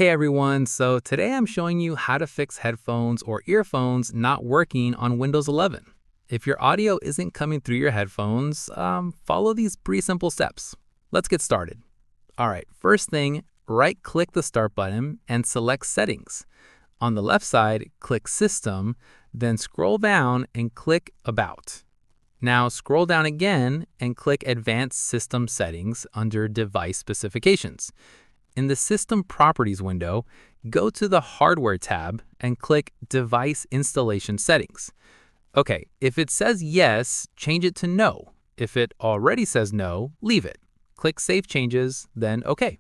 Hey everyone, so today I'm showing you how to fix headphones or earphones not working on Windows 11. If your audio isn't coming through your headphones, follow these pretty simple steps. Let's get started. All right, first thing, right-click the Start button and select Settings. On the left side, click System, then scroll down and click About. Now scroll down again and click Advanced System Settings under Device Specifications. In the System Properties window, go to the Hardware tab and click Device Installation Settings. Okay, if it says yes, change it to no. If it already says no, leave it. Click Save Changes, then OK.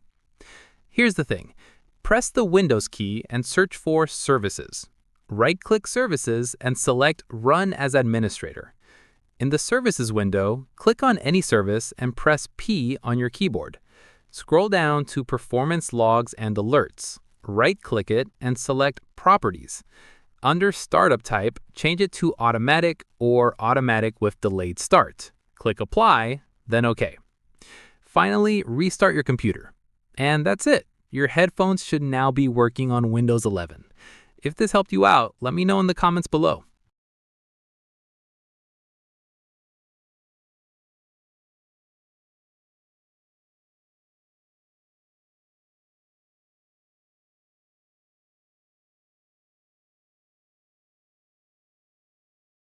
Here's the thing. Press the Windows key and search for Services. Right-click Services and select Run as Administrator. In the Services window, click on any service and press P on your keyboard. Scroll down to Performance Logs and Alerts. Right-click it and select Properties. Under Startup Type, change it to Automatic or Automatic with Delayed Start. Click Apply, then OK. Finally, restart your computer. And that's it. Your headphones should now be working on Windows 11. If this helped you out, let me know in the comments below.